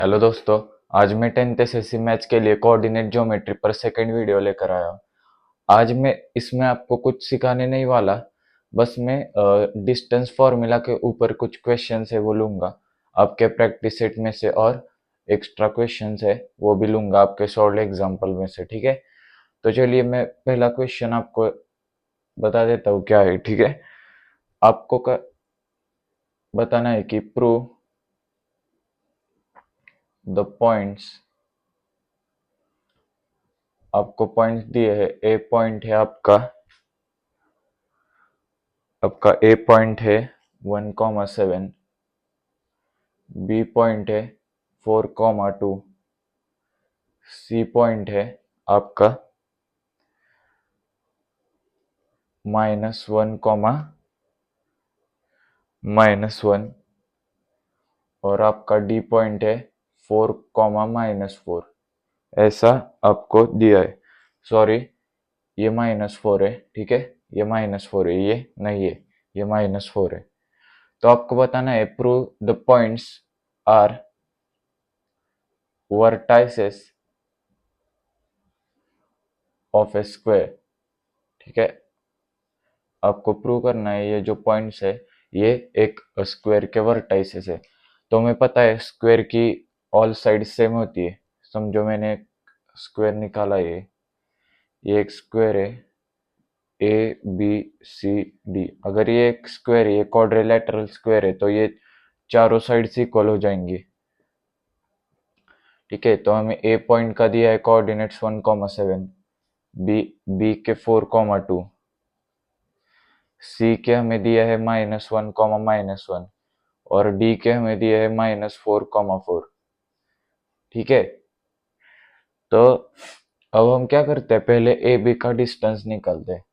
Hello दोस्तों। आज मैं 10th एसएससी मैथ्स के लिए कोऑर्डिनेट ज्योमेट्री पर सेकंड वीडियो लेकर आया हूँ। आज मैं इसमें आपको कुछ सिखाने नहीं वाला, बस मैं डिस्टेंस फॉर्मूला के ऊपर कुछ क्वेश्चन है वो लूंगा आपके प्रैक्टिस सेट में से, और एक्स्ट्रा क्वेश्चन है वो भी लूंगा आपके सॉल्व एग्जाम्पल में से। ठीक है, तो चलिए मैं पहला क्वेश्चन आपको बता देता हूँ क्या है। ठीक है, आपको बताना है कि प्रूव द पॉइंट्स। आपको पॉइंट्स दिए है। ए पॉइंट है आपका आपका ए पॉइंट है 1,7, बी पॉइंट है 4,2, सी पॉइंट है आपका -1, और आपका डी पॉइंट है 4, -4। ऐसा आपको दिया है। सॉरी, ये -4 है। ठीक है, ये -4 है, ये नहीं है, ये -4 है। तो आपको बताना है prove the points are vertices of a square. ठीक है, आपको प्रूव करना है ये जो पॉइंट्स है ये एक स्क्वायर के वर्टाइसेस है। तो हमें पता है स्क्वायर की ऑल साइड सेम होती है। समझो मैंने स्क्वायर निकाला, ये एक स्क्वायर है ए बी सी डी। अगर ये एक स्क्वायर है, ये क्वाड्रिलेटरल स्क्वायर है, तो ये चारों साइड से इक्वल हो जाएंगी। ठीक है, तो हमें ए पॉइंट का दिया है कोऑर्डिनेट्स 1,7, बी के 4,2, सी के हमें दिया है -1, -1, और डी के हमें दिए है -4,4। ठीक है, तो अब हम क्या करते हैं, पहले ए बी का डिस्टेंस निकालते हैं।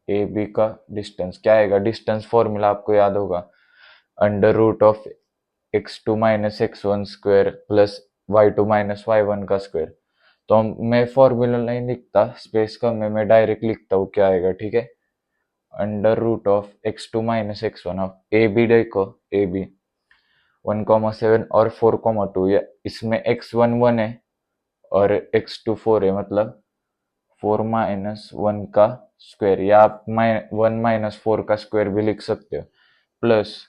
ए बी का डिस्टेंस क्या आएगा? डिस्टेंस फॉर्मूला आपको याद होगा, √of x2 - x1 square plus y2 - y1 का स्क्वायर। तो मैं फॉर्मूला नहीं लिखता, स्पेस का मैं डायरेक्ट लिखता हूँ क्या आएगा। ठीक है, √of x2 - x1 of A B. देखो ए बी 1,7 और 4,2, या इसमें x1 1 है और x2 4 है, मतलब 4 - 1 का स्क्वायर, या आप 1 - 4 का स्क्वायर भी लिख सकते हो, प्लस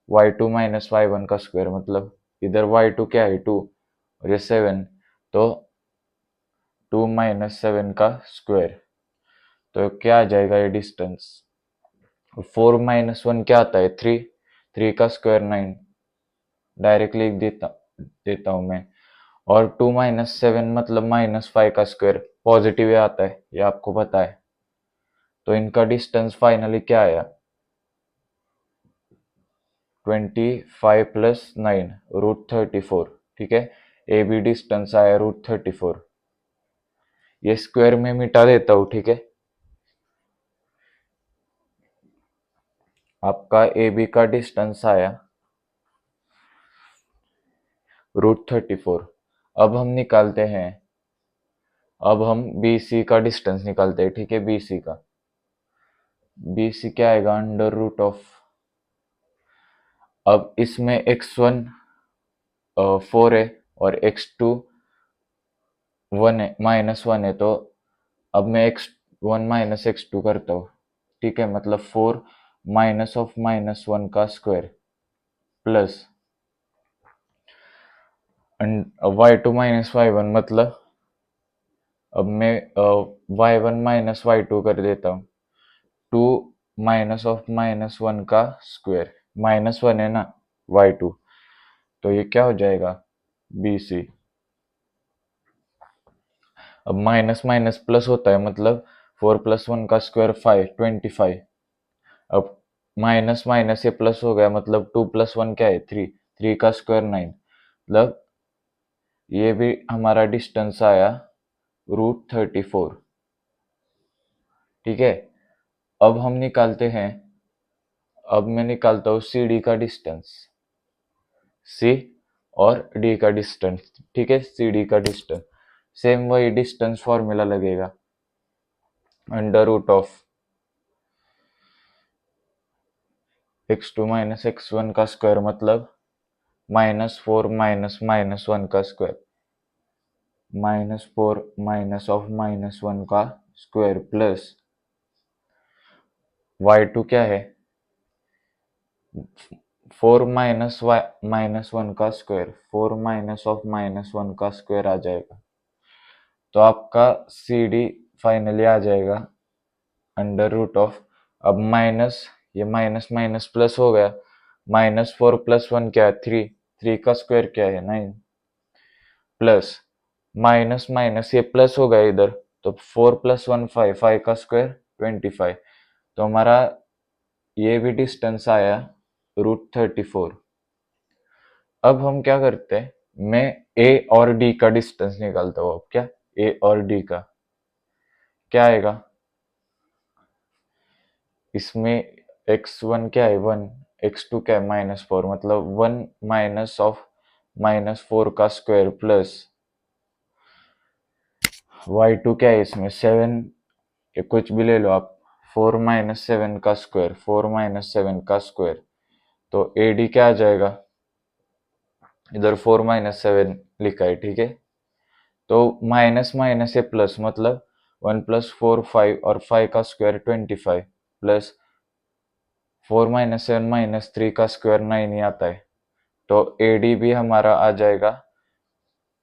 y2 - y1 का स्क्वायर, मतलब इधर y2 क्या है 2 और ये 7, तो 2 - 7 का स्क्वायर। तो क्या आ जाएगा ये डिस्टेंस? 4 - 1 क्या आता है? 3, 3 का स्क्वायर 9, डायरेक्ट लिख देता हूँ मैं। और 2 - 7 मतलब -5 का स्क्वायर, पॉजिटिव आता है, ये आपको पता है। तो इनका डिस्टेंस फाइनली क्या आया? 25 + 9 √34। ठीक है, ए बी डिस्टेंस आया √34। ये स्क्वायर में मिटा देता हूँ। ठीक है, आपका ए बी का डिस्टेंस आया √34। अब हम निकालते हैं, अब हम बी सी का डिस्टेंस निकालते हैं। ठीक है, बी सी का, बी सी क्या आएगा? √ऑफ, अब इसमें x1 4 है और x2 1 है, -1 है, तो अब मैं x1 - x2 करता हूँ। ठीक है, मतलब 4 - -1 का स्क्वायर प्लस y2 - y1, मतलब अब मैं y1 - y2 कर देता हूँ। 2 -(-1) का स्क्वायर, -1 है ना y2, तो ये क्या हो जाएगा? B C. अब माइनस माइनस प्लस होता है, मतलब 4 + 1 का स्क्वायर 5, 25। अब माइनस माइनस ये प्लस हो गया, मतलब 2 + 1 क्या है? 3, 3 का स्क्वायर 9, मतलब ये भी हमारा डिस्टेंस आया √34। ठीक है, अब हम निकालते हैं, अब मैं निकालता हूँ सी डी का डिस्टेंस, सी और डी का डिस्टेंस। ठीक है, सी डी का डिस्टेंस सेम वही डिस्टेंस फॉर्मूला लगेगा, √ऑफ x2 - x1 का स्क्वायर, मतलब -4 माइनस -1 का स्क्वायर, -4 माइनस ऑफ -1 का स्क्वायर प्लस y2 क्या है, 4 माइनस -1 का स्क्वायर, 4 माइनस ऑफ -1 का स्क्वायर आ जाएगा। तो आपका सी डी फाइनली आ जाएगा अंडर रूट ऑफ, अब माइनस, ये माइनस माइनस प्लस हो गया, -4 प्लस 1 क्या है 3, 3 का स्क्वायर क्या है 9, प्लस माइनस माइनस ये प्लस हो गया इधर, तो 4 प्लस 1 5, 5 का स्क्वायर 25। तो हमारा ये भी डिस्टेंस आया √34। अब हम क्या करते हैं, मैं ए और डी का डिस्टेंस निकालता हूँ। अब क्या, ए और डी का क्या आएगा, इसमें x1 क्या है 1, x2 क्या है -4, मतलब 1 माइनस ऑफ -4 का स्क्वायर प्लस y2 क्या है इसमें 7, ये कुछ भी ले लो आप, 4 माइनस 7 का स्क्वायर, 4 माइनस 7 का स्क्वायर। तो ए डी क्या आ जाएगा, इधर 4 माइनस 7 लिखा है, ठीक है। तो माइनस माइनस से प्लस, मतलब 1 प्लस 4 5 और 5 का स्क्वायर 25 प्लस 4 माइनस 7 माइनस 3 का स्क्वायर 9 ही आता है। तो ए डी भी हमारा आ जाएगा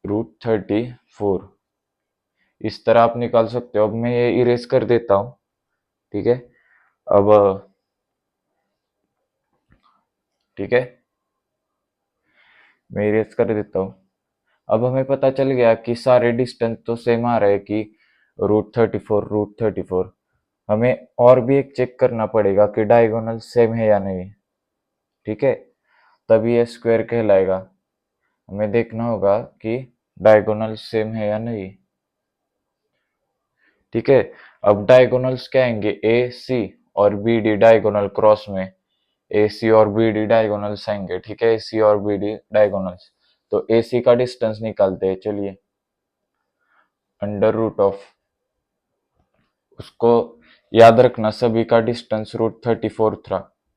√34। इस तरह आप निकाल सकते हो। अब मैं ये इरेज कर देता हूँ, ठीक है। अब ठीक है, मैं इरेज कर देता हूँ। अब हमें पता चल गया कि सारे डिस्टेंस तो सेम आ रहे हैं कि √34 हमें और भी एक चेक करना पड़ेगा कि डायगोनल सेम है या नहीं, ठीक है, तभी ये स्क्वायर कहलाएगा। हमें देखना होगा कि डायगोनल सेम है या नहीं, ठीक है। अब डायगोनल्स क्या आएंगे, ए सी और बी डी डायगोनल क्रॉस में ए सी और बी डी डायगोनल्स आएंगे, ठीक है, ए सी और बी डी डायगोनल्स। तो ए सी का डिस्टेंस निकालते हैं, चलिए, अंडर रूट ऑफ, उसको याद रखना सभी का डिस्टेंस √34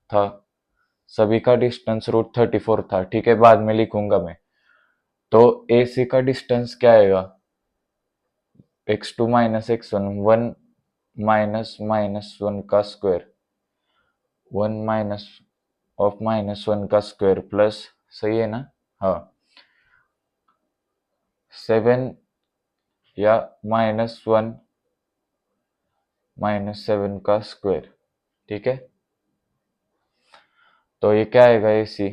था, सभी का डिस्टेंस √34 था, ठीक है, बाद में लिखूंगा मैं। तो ए सी का डिस्टेंस क्या आएगा, x2 माइनस x1, 1 माइनस -1 का स्क्वायर, 1 माइनस ऑफ -1 का स्क्वायर प्लस, सही है ना, हाँ, 7 या -1 -7 का स्क्वायर, ठीक है। तो ये क्या आएगा, ए सी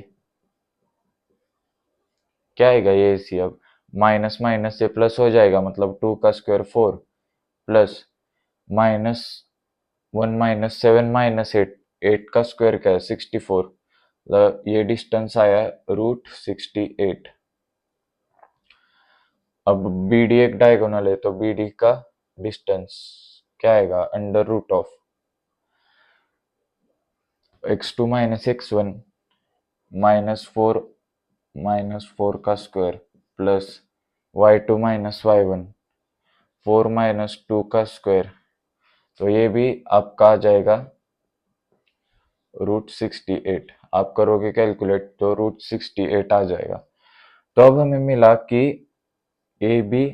क्या आएगा, ये ए सी अब माइनस माइनस से प्लस हो जाएगा, मतलब 2 का स्क्वायर 4 प्लस -1 -7 -8, 8 का स्क्वायर क्या है 64, ये डिस्टेंस आया √68। अब बी डी एक डायगोनल है, तो बी डी का डिस्टेंस क्या आएगा, under root of x2 minus x1 -4 का square plus y2 minus y1 4 -2 का स्क्वायर। तो ये भी आपका आ जाएगा √68। आप करोगे कैलकुलेट तो √68 आ जाएगा। तो अब हमें मिला कि ए बी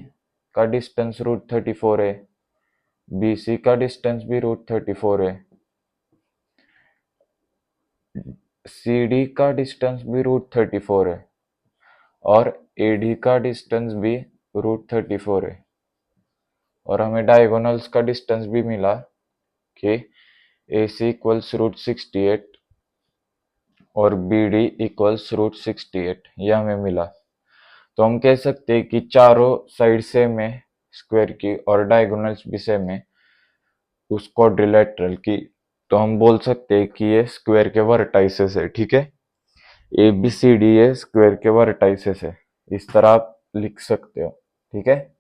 का डिस्टेंस √34 है, बी सी का डिस्टेंस भी √34 है, सी डी का डिस्टेंस भी √34 है, और ए डी का डिस्टेंस भी √34 है। और हमें डायगोनल्स का डिस्टेंस भी मिला कि ए सी इक्वल्स √68 और बी डी इक्वल्स √68, यह हमें मिला। तो हम कह सकते हैं कि चारों साइड सेम है स्क्वायर की और डायगोनल्स भी सेम है उस क्वाड्रिलेटरल की। तो हम बोल सकते हैं कि ये स्क्वायर के वर्टाइसेस है, ठीक है, ए बी सी डी ये स्क्वायर के वर्टाइसेस है, इस तरह आप लिख सकते हो, ठीक है।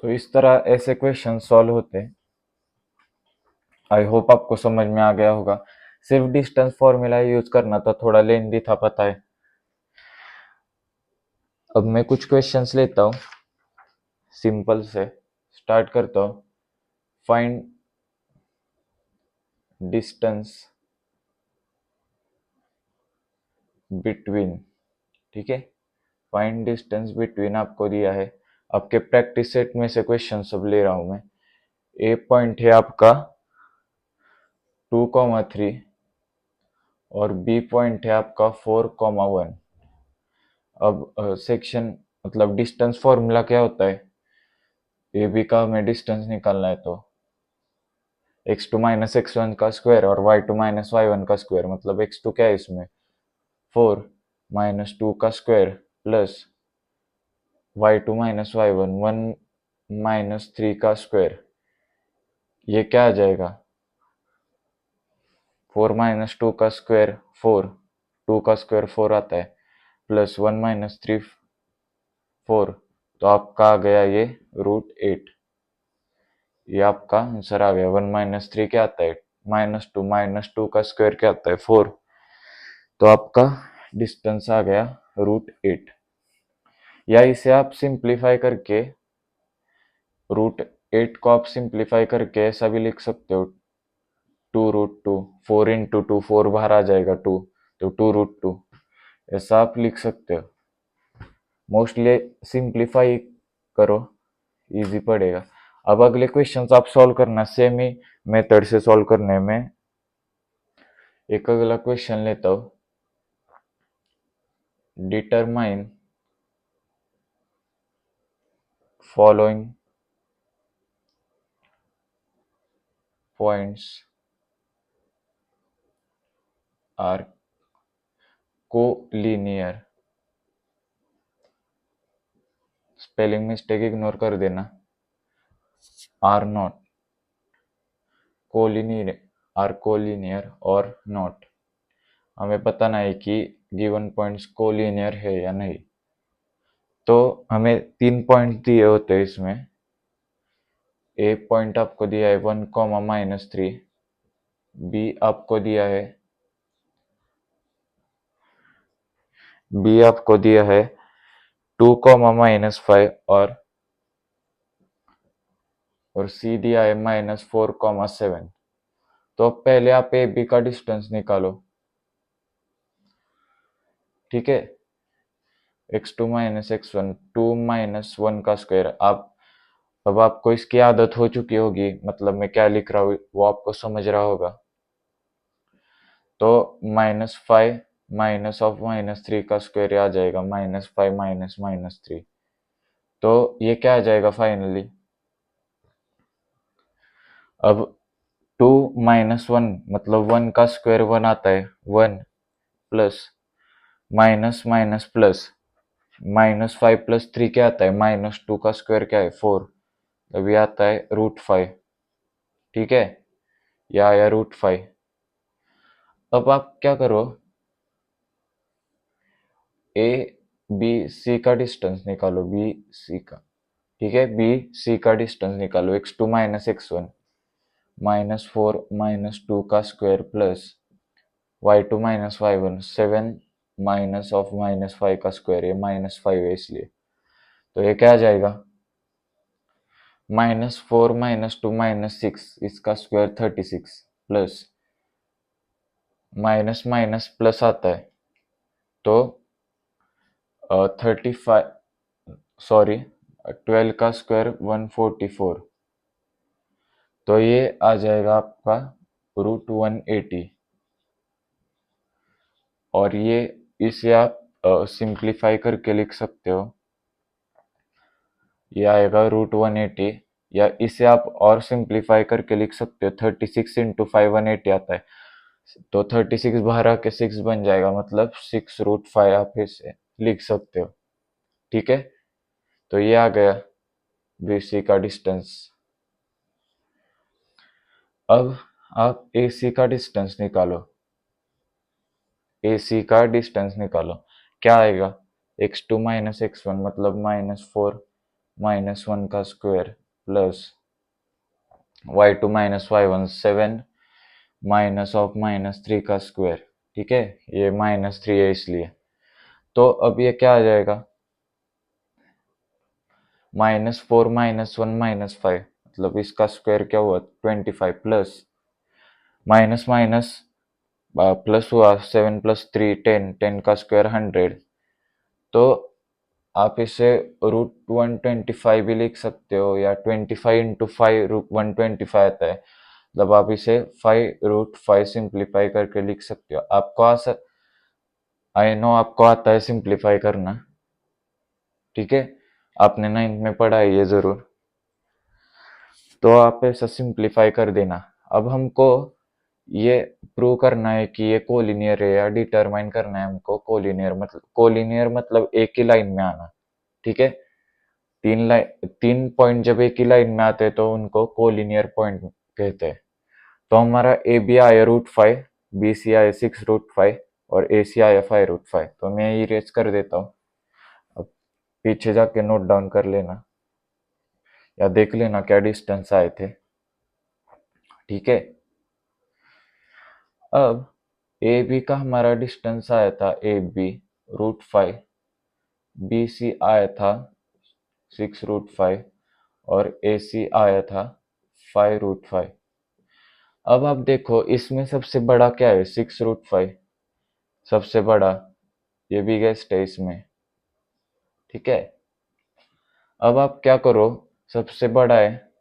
तो इस तरह ऐसे क्वेश्चन सॉल्व होते हैं। आई होप आपको समझ में आ गया होगा। सिर्फ डिस्टेंस फॉर्मूला यूज करना था, थोड़ा लेंदी था, पता है। अब मैं कुछ क्वेश्चंस लेता हूँ, सिंपल से स्टार्ट करता हूँ। फाइंड डिस्टेंस बिटवीन, ठीक है, फाइंड डिस्टेंस बिटवीन आपको दिया है। आपके प्रैक्टिस सेट में से क्वेश्चन सब ले रहा हूं मैं। ए पॉइंट है आपका 2,3 और बी पॉइंट है आपका 4,1। अब सेक्शन मतलब डिस्टेंस फॉर्मूला क्या होता है, ए बी का हमें डिस्टेंस निकालना है तो x2 माइनस x1 का स्क्वायर और y2 माइनस y1 का स्क्वायर, मतलब x2 क्या है इसमें 4 माइनस 2 का square plus y2 minus y1 1 minus 3 का स्क्वायर, ये क्या आ जाएगा 4 माइनस 2 का स्क्वायर 4, 2 का स्क्वायर 4 आता है, प्लस 1 माइनस 3 4, तो आपका आ गया ये √8। ये आपका आंसर आ गया। 1 माइनस 3 क्या आता है माइनस टू का स्क्वायर क्या आता है 4, तो आपका डिस्टेंस आ गया √8। या इसे आप सिंप्लीफाई करके √8 को आप सिंप्लीफाई करके ऐसा भी लिख सकते हो 2√2, 4 इंटू 2, 4 बाहर आ जाएगा 2, तो 2√2, ऐसा आप लिख सकते हो। मोस्टली सिंप्लीफाई करो, इजी पड़ेगा। अब अगले क्वेश्चंस आप सॉल्व करना सेम ही मेथड से सॉल्व करने में। एक अगला क्वेश्चन लेता हूं, determine following points are collinear, spelling mistake ignore कर देना, are not collinear, are collinear और नॉट। हमें बताना है कि गिवन पॉइंट्स कोलिनियर है या नहीं। तो हमें 3 पॉइंट दिए होते हैं इसमें। ए पॉइंट आपको दिया है 1, -3, बी आपको दिया है 2, -5 और सी दिया है -4, 7। तो अब पहले आप ए बी का डिस्टेंस निकालो, ठीक है। x2 माइनस x1, 2 माइनस 1 का स्क्वायर। आप अब आपको इसकी आदत हो चुकी होगी, मतलब मैं क्या लिख रहा हूँ वो आपको समझ रहा होगा। तो -5 माइनस ऑफ -3 का स्क्वायर आ जाएगा -5 माइनस -3, तो ये क्या आ जाएगा फाइनली। अब 2 माइनस 1 मतलब 1 का स्क्वायर 1 आता है, 1 plus minus minus plus -5 plus 3 क्या आता है -2 का स्क्वायर क्या है 4, तब ये आता है √5, ठीक है। यह आया √5। अब आप क्या करो, ए बी सी का डिस्टेंस निकालो, बी सी का, ठीक है। बी सी का डिस्टेंस निकालो, x2 माइनस x1 -4 -2 का square plus y2 minus y1 7 minus of -5 का स्क्वायर, ये -5 है इसलिए, तो ये क्या आ जाएगा -4 -2 -6, इसका square 36 plus minus minus plus आता है, तो 12 का स्क्वायर 144, तो ये आ जाएगा आपका √180। और ये इसे आप सिंप्लीफाई करके लिख सकते हो, ये आएगा √180। या इसे आप और सिंप्लीफाई करके लिख सकते हो, 36 इंटू 5 180 आता है, तो 36 बाहर आके 6 बन जाएगा, मतलब 6√5 आप इसे लिख सकते हो, ठीक है। तो ये आ गया बीसी का डिस्टेंस। अब आप एसी का डिस्टेंस निकालो, एसी का डिस्टेंस निकालो, क्या आएगा x2 माइनस x1 मतलब -4 -1 का square plus y2 minus y1 7 minus of -3 का स्क्वायर, ठीक है। ये -3 है इसलिए, तो अब ये क्या आ जाएगा -4 -1 -5, मतलब इसका स्क्वायर क्या हुआ 25 प्लस माइनस माइनस प्लस हुआ 7 + 3 10, 10 का स्क्वायर 100। तो आप इसे √125 भी लिख सकते हो, या 25 × 5 √125 आता है, मतलब आप इसे 5√5 सिंप्लीफाई करके लिख सकते हो। आपको आई नो आपको आता है सिंप्लीफाई करना, ठीक है, आपने 9th में पढ़ा है ये जरूर। तो आप ऐसा सिंप्लीफाई कर देना। अब हमको ये प्रूव करना है कि ये कोलिनियर है, या डिटरमाइन करना है हमको कोलिनियर मतलब एक ही लाइन में आना, ठीक है। तीन पॉइंट जब एक ही लाइन में आते हैं तो उनको कोलिनियर पॉइंट कहते हैं। तो हमारा ए बी आया √5, बी सी आया 6√5 और ए सी आया 5√5। तो मैं इरेज कर देता हूँ, अब पीछे जाके नोट डाउन कर लेना या देख लेना क्या डिस्टेंस आए थे, ठीक है। अब ए बी का हमारा डिस्टेंस आया था ए बी √5, बी सी आया था 6√5 और ए सी आया था 5√5। अब आप देखो इसमें सबसे बड़ा क्या है, 6√5 सबसे बड़ा, ये बिगेस्ट है इसमें, ठीक है। अब आप क्या करो, सबसे बड़ा है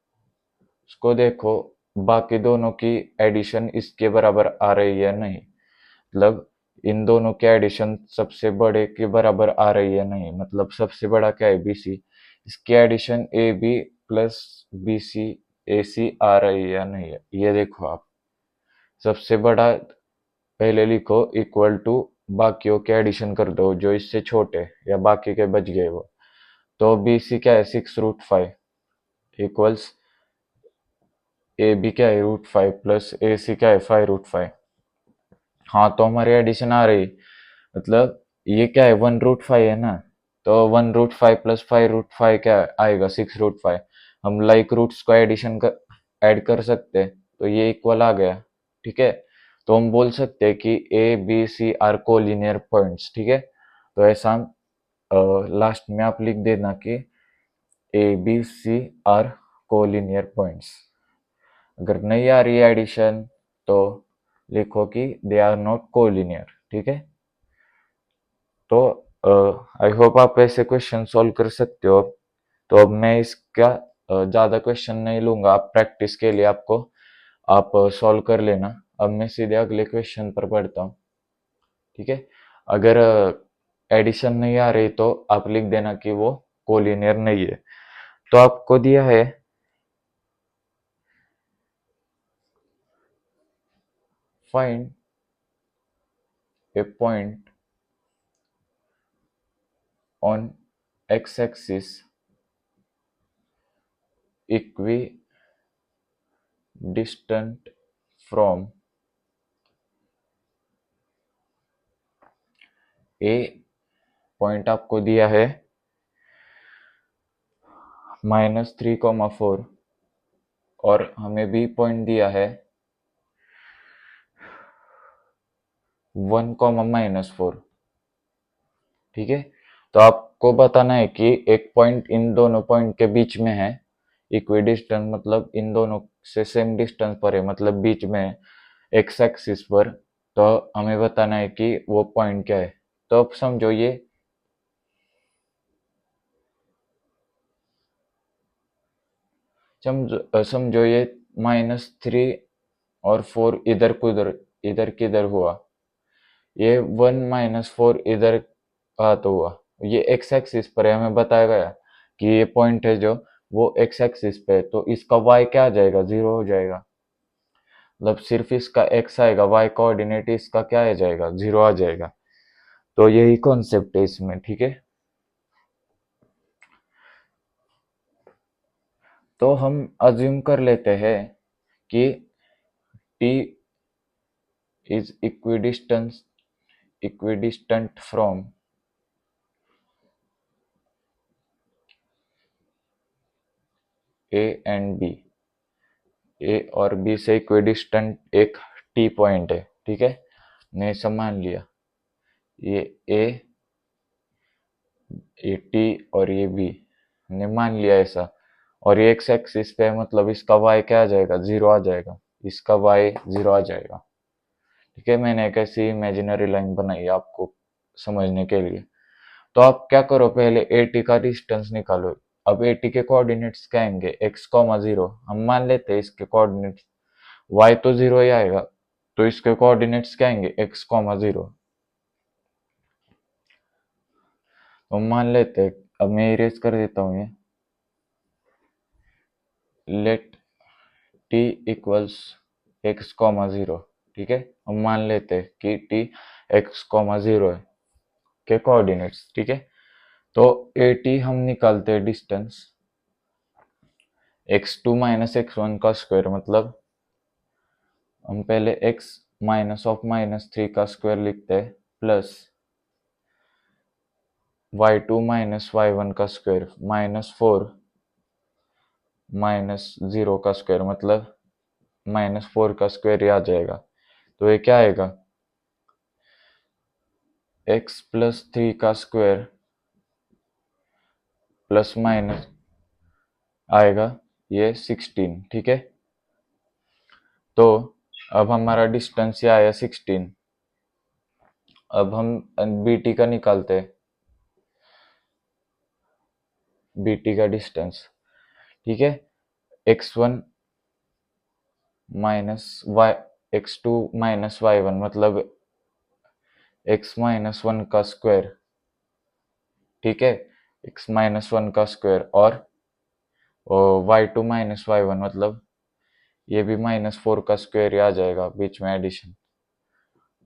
उसको देखो, बाकी दोनों की एडिशन इसके बराबर आ रही है नहीं, मतलब इन दोनों की एडिशन सबसे बड़े के बराबर आ रही है नहीं, मतलब सबसे बड़ा क्या है बी सी, इसकी addition A B plus B C A C आ रही है या नहीं है, ये देखो आप। सबसे बड़ा पहले लिखो इक्वल टू बाकियों के एडिशन कर दो जो इससे छोटे या बाकी के बच गए वो। तो बी सी क्या है 6√5 इक्वल्स ए बी क्या है √5 प्लस ए सी क्या है 5√5। हाँ तो हमारी एडिशन आ रही, मतलब ये क्या है 1√5 है ना, तो 1√5 प्लस 5√5 क्या आएगा 6√5। हम लाइक रूट्स को एडिशन कर ऐड कर सकते हैं, तो ये इक्वल आ गया, ठीक है। तो हम बोल सकते हैं कि A B C are collinear points, ठीक है। तो ऐसा हम लास्ट में आप लिख देना कि A B C are collinear points. अगर नहीं आ रही है एडिशन तो लिखो कि दे आर नॉट कोलिनियर, ठीक है। तो आई होप आप ऐसे क्वेश्चन सॉल्व कर सकते हो। तो अब मैं इसका ज़्यादा क्वेश्चन नहीं लूंगा, आप प्रैक्टिस के लिए आपको आप सॉल्व कर लेना। अब मैं सीधे अगले क्वेश्चन पर बढ़ता हूँ, ठीक है। अगर एडिशन नहीं आ रही तो आप लिख देना कि वो कोलिनियर नहीं है। तो आपको दिया है find A point on x axis equidistant from A, point आपको दिया है -3,4 और हमें बी पॉइंट दिया है 1,-4, ठीक है। तो आपको बताना है कि एक पॉइंट इन दोनों पॉइंट के बीच में है, इक्विडिस्टेंस मतलब इन दोनों से सेम डिस्टेंस पर है, मतलब बीच में है एक्स एक्सिस पर। तो हमें बताना है कि वो पॉइंट क्या है। तो अब समझो ये समझो ये -3 और 4 इधर किधर हुआ, ये 1 - 4 इधर कहा तो हुआ, ये एक्स एक्सिस पर है, हमें बताया गया कि ये पॉइंट है जो वो एक्स एक्सिस पे है, तो इसका वाई क्या आ जाएगा 0 हो जाएगा, मतलब सिर्फ इसका एक्स आएगा, वाई कोऑर्डिनेट इसका क्या आ जाएगा 0 आ जाएगा। तो यही कॉन्सेप्ट है इसमें, ठीक है। तो हम अज्यूम कर लेते हैं कि t is equidistant from A and B, ए और बी से इक्विडिस्टेंट एक टी पॉइंट है, ठीक है। ने ऐसा मान लिया, ये ए, ये टी और ये बी ने मान लिया ऐसा, और ये एक्स एक्सिस पे है, मतलब इसका वाई क्या आ जाएगा 0 आ जाएगा, इसका वाई 0 आ जाएगा, ठीक है, मैंने एक ऐसी इमेजिनरी लाइन बनाई है आपको समझने के लिए। तो आप क्या करो, पहले एटी का डिस्टेंस निकालो। अब एटी के कोऑर्डिनेट्स क्या आएंगे, एक्स कॉमा जीरो। हम मान लेते हैं इसके कोऑर्डिनेट्स, वाई तो जीरो ही आएगा, तो इसके कोऑर्डिनेट्स क्या आएंगे, एक्स कॉमा जीरो। तो मान लेते हैं, अब मैं इरेज कर देता हूँ ये, let T equals X comma zero. ठीक है, हम मान लेते हैं कि टी एक्स कॉमा जीरो है के कोऑर्डिनेट्स। ठीक है, तो ए टी हम निकालते हैं distance, X two minus X one का स्क्वायर, मतलब हम पहले X minus of minus three का स्क्वायर लिखते हैं, plus Y two minus Y one का square minus four minus zero का स्क्वायर, मतलब माइनस फोर का स्क्वायर ही आ जाएगा। तो ये क्या आएगा, एक्स प्लस थ्री का स्क्वायर प्लस माइनस आएगा ये 16। ठीक है, तो अब हमारा डिस्टेंस ये आया 16। अब हम बी टी का निकालते हैं, बी टी का डिस्टेंस। ठीक है, X one minus Y, X two minus Y one, मतलब एक्स माइनस वन का स्क्वायर। ठीक है, एक्स माइनस वन का स्क्वायर और Y two minus Y one, मतलब ये भी माइनस फोर का स्क्वायर ही आ जाएगा, बीच में एडिशन।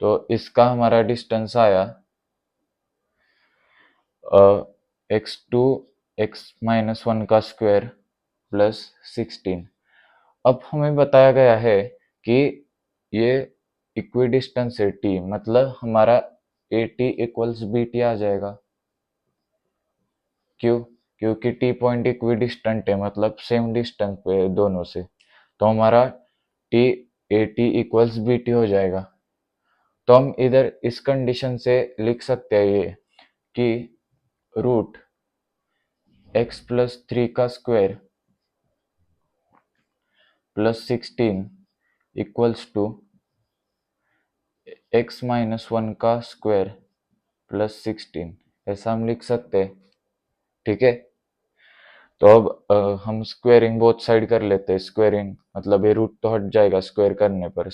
तो इसका हमारा डिस्टेंस आया X two X minus one का स्क्वायर प्लस 16। अब हमें बताया गया है कि ये इक्वी डिस्टेंस है टी, मतलब हमारा A T equals B T आ जाएगा। क्यों, क्योंकि टी पॉइंट इक्वी डिस्टेंट है, मतलब सेम डिस्टेंस पे है दोनों से, तो हमारा T A T equals B T हो जाएगा। तो हम इधर इस कंडीशन से लिख सकते हैं ये कि रूट एक्स प्लस थ्री का square plus 16 equals two X minus one का स्क्वायर प्लस 16, ऐसा हम लिख सकते हैं। ठीक है, तो अब हम स्क्वेयरिंग बोथ साइड कर लेते हैं। स्क्वेयरिंग मतलब ये रूट तो हट जाएगा स्क्वायर करने पर।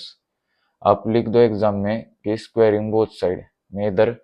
आप लिख दो एग्जाम में कि स्क्वेयरिंग बोथ साइड। मैं इधर